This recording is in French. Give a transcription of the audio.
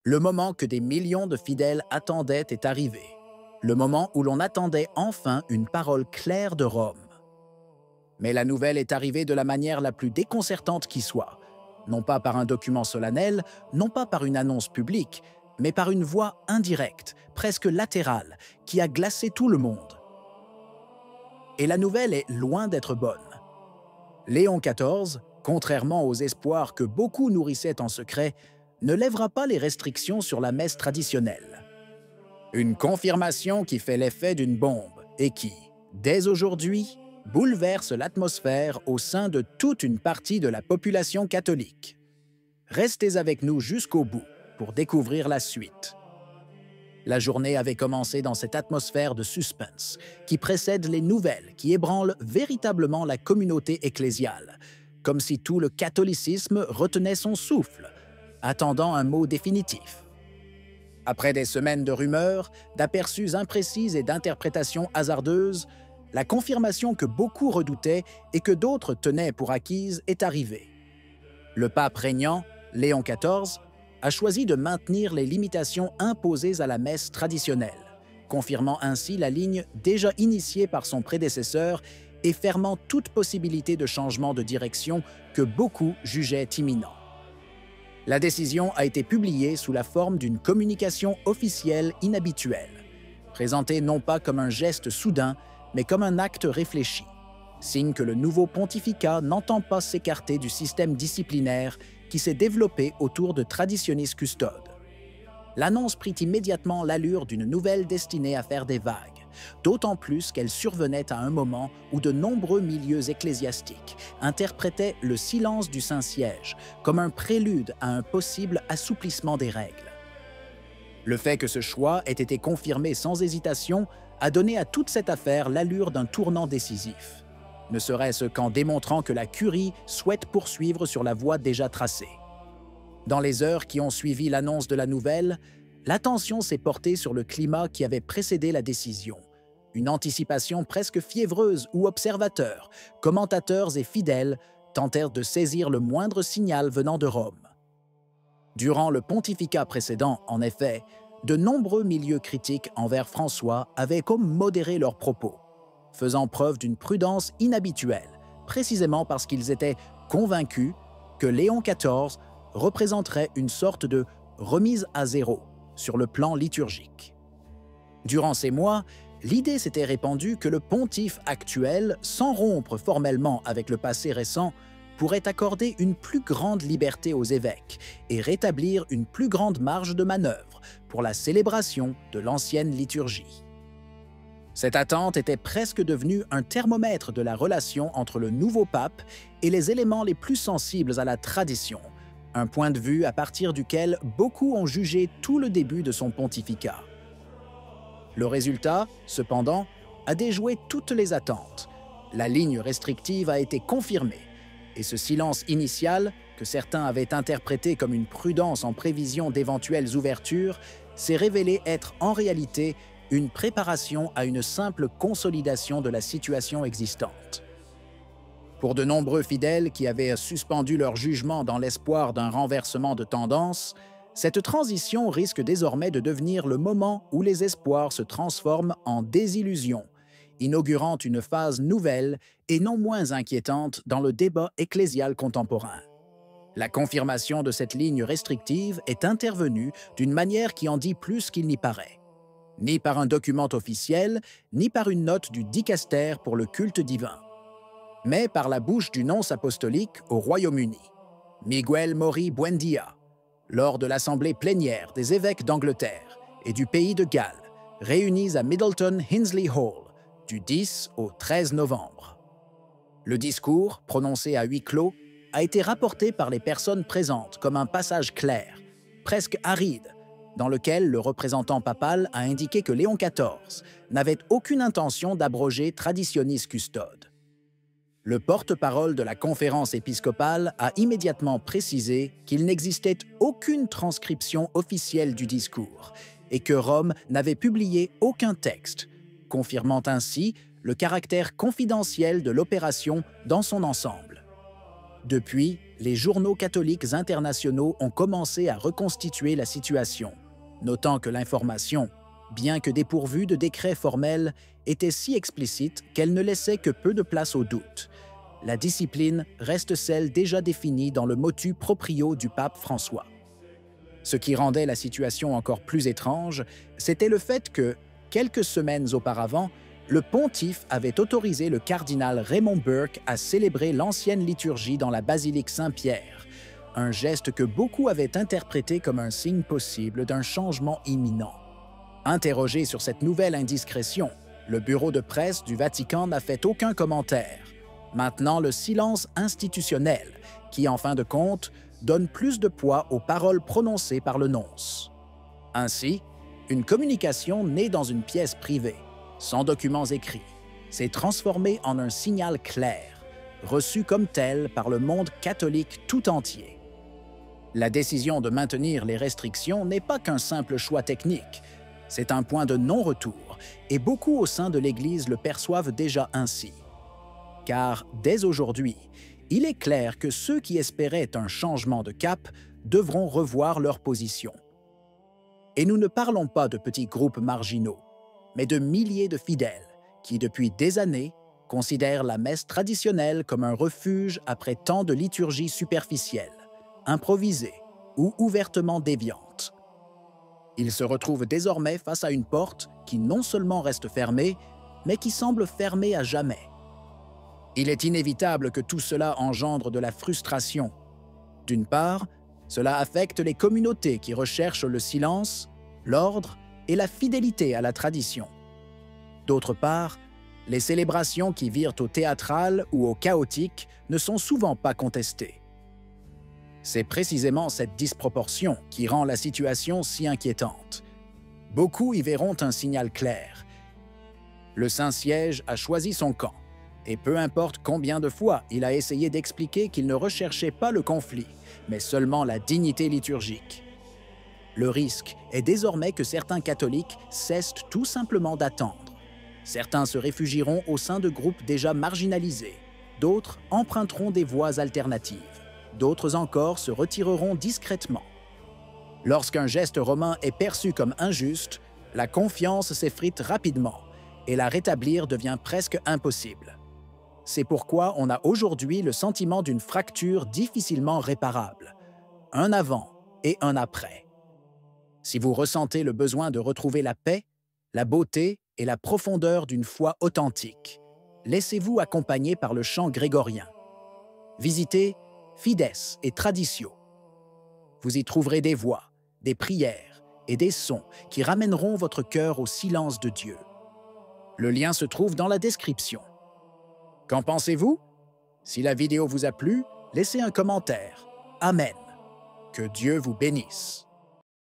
Le moment que des millions de fidèles attendaient est arrivé. Le moment où l'on attendait enfin une parole claire de Rome. Mais la nouvelle est arrivée de la manière la plus déconcertante qui soit. Non pas par un document solennel, non pas par une annonce publique, mais par une voix indirecte, presque latérale, qui a glacé tout le monde. Et la nouvelle est loin d'être bonne. Léon XIV, contrairement aux espoirs que beaucoup nourrissaient en secret, ne lèvera pas les restrictions sur la messe traditionnelle. Une confirmation qui fait l'effet d'une bombe et qui, dès aujourd'hui, bouleverse l'atmosphère au sein de toute une partie de la population catholique. Restez avec nous jusqu'au bout pour découvrir la suite. La journée avait commencé dans cette atmosphère de suspense qui précède les nouvelles qui ébranlent véritablement la communauté ecclésiale, comme si tout le catholicisme retenait son souffle, attendant un mot définitif. Après des semaines de rumeurs, d'aperçus imprécis et d'interprétations hasardeuses, la confirmation que beaucoup redoutaient et que d'autres tenaient pour acquise est arrivée. Le pape régnant, Léon XIV, a choisi de maintenir les limitations imposées à la messe traditionnelle, confirmant ainsi la ligne déjà initiée par son prédécesseur et fermant toute possibilité de changement de direction que beaucoup jugeaient imminent. La décision a été publiée sous la forme d'une communication officielle inhabituelle, présentée non pas comme un geste soudain, mais comme un acte réfléchi, signe que le nouveau pontificat n'entend pas s'écarter du système disciplinaire qui s'est développé autour de traditionnistes custodes. L'annonce prit immédiatement l'allure d'une nouvelle destinée à faire des vagues, d'autant plus qu'elle survenait à un moment où de nombreux milieux ecclésiastiques interprétaient le silence du Saint-Siège comme un prélude à un possible assouplissement des règles. Le fait que ce choix ait été confirmé sans hésitation a donné à toute cette affaire l'allure d'un tournant décisif, ne serait-ce qu'en démontrant que la Curie souhaite poursuivre sur la voie déjà tracée. Dans les heures qui ont suivi l'annonce de la nouvelle, l'attention s'est portée sur le climat qui avait précédé la décision. Une anticipation presque fiévreuse où observateurs, commentateurs et fidèles tentèrent de saisir le moindre signal venant de Rome. Durant le pontificat précédent, en effet, de nombreux milieux critiques envers François avaient comme modéré leurs propos, faisant preuve d'une prudence inhabituelle, précisément parce qu'ils étaient convaincus que Léon XIV représenterait une sorte de remise à zéro sur le plan liturgique. Durant ces mois, l'idée s'était répandue que le pontife actuel, sans rompre formellement avec le passé récent, pourrait accorder une plus grande liberté aux évêques et rétablir une plus grande marge de manœuvre pour la célébration de l'ancienne liturgie. Cette attente était presque devenue un thermomètre de la relation entre le nouveau pape et les éléments les plus sensibles à la tradition, un point de vue à partir duquel beaucoup ont jugé tout le début de son pontificat. Le résultat, cependant, a déjoué toutes les attentes. La ligne restrictive a été confirmée, et ce silence initial, que certains avaient interprété comme une prudence en prévision d'éventuelles ouvertures, s'est révélé être en réalité une préparation à une simple consolidation de la situation existante. Pour de nombreux fidèles qui avaient suspendu leur jugement dans l'espoir d'un renversement de tendance, cette transition risque désormais de devenir le moment où les espoirs se transforment en désillusions, inaugurant une phase nouvelle et non moins inquiétante dans le débat ecclésial contemporain. La confirmation de cette ligne restrictive est intervenue d'une manière qui en dit plus qu'il n'y paraît. Ni par un document officiel, ni par une note du dicaster pour le culte divin, mais par la bouche du nonce apostolique au Royaume-Uni, Miguel Mori Buendia, lors de l'assemblée plénière des évêques d'Angleterre et du pays de Galles, réunis à Middleton Hinsley Hall, du 10 au 13 novembre. Le discours, prononcé à huis clos, a été rapporté par les personnes présentes comme un passage clair, presque aride, dans lequel le représentant papal a indiqué que Léon XIV n'avait aucune intention d'abroger Traditionis Custode. Le porte-parole de la conférence épiscopale a immédiatement précisé qu'il n'existait aucune transcription officielle du discours et que Rome n'avait publié aucun texte, confirmant ainsi le caractère confidentiel de l'opération dans son ensemble. Depuis, les journaux catholiques internationaux ont commencé à reconstituer la situation, notant que l'information, bien que dépourvue de décrets formels, était si explicite qu'elle ne laissait que peu de place au doute. La discipline reste celle déjà définie dans le motu proprio du pape François. Ce qui rendait la situation encore plus étrange, c'était le fait que, quelques semaines auparavant, le pontife avait autorisé le cardinal Raymond Burke à célébrer l'ancienne liturgie dans la basilique Saint-Pierre, un geste que beaucoup avaient interprété comme un signe possible d'un changement imminent. Interrogé sur cette nouvelle indiscrétion, le bureau de presse du Vatican n'a fait aucun commentaire. Maintenant, le silence institutionnel, qui, en fin de compte, donne plus de poids aux paroles prononcées par le nonce. Ainsi, une communication née dans une pièce privée, sans documents écrits, s'est transformée en un signal clair, reçu comme tel par le monde catholique tout entier. La décision de maintenir les restrictions n'est pas qu'un simple choix technique, c'est un point de non-retour, et beaucoup au sein de l'Église le perçoivent déjà ainsi. Car, dès aujourd'hui, il est clair que ceux qui espéraient un changement de cap devront revoir leur position. Et nous ne parlons pas de petits groupes marginaux, mais de milliers de fidèles qui, depuis des années, considèrent la messe traditionnelle comme un refuge après tant de liturgies superficielles, improvisées ou ouvertement déviantes. Ils se retrouvent désormais face à une porte qui non seulement reste fermée, mais qui semble fermée à jamais. Il est inévitable que tout cela engendre de la frustration. D'une part, cela affecte les communautés qui recherchent le silence, l'ordre et la fidélité à la tradition. D'autre part, les célébrations qui virent au théâtral ou au chaotique ne sont souvent pas contestées. C'est précisément cette disproportion qui rend la situation si inquiétante. Beaucoup y verront un signal clair. Le Saint-Siège a choisi son camp, et peu importe combien de fois il a essayé d'expliquer qu'il ne recherchait pas le conflit, mais seulement la dignité liturgique. Le risque est désormais que certains catholiques cessent tout simplement d'attendre. Certains se réfugieront au sein de groupes déjà marginalisés, d'autres emprunteront des voies alternatives, d'autres encore se retireront discrètement. Lorsqu'un geste romain est perçu comme injuste, la confiance s'effrite rapidement et la rétablir devient presque impossible. C'est pourquoi on a aujourd'hui le sentiment d'une fracture difficilement réparable, un avant et un après. Si vous ressentez le besoin de retrouver la paix, la beauté et la profondeur d'une foi authentique, laissez-vous accompagner par le chant grégorien. Visitez Fides et Traditio. Vous y trouverez des voix, des prières et des sons qui ramèneront votre cœur au silence de Dieu. Le lien se trouve dans la description. Qu'en pensez-vous? Si la vidéo vous a plu, laissez un commentaire. Amen. Que Dieu vous bénisse.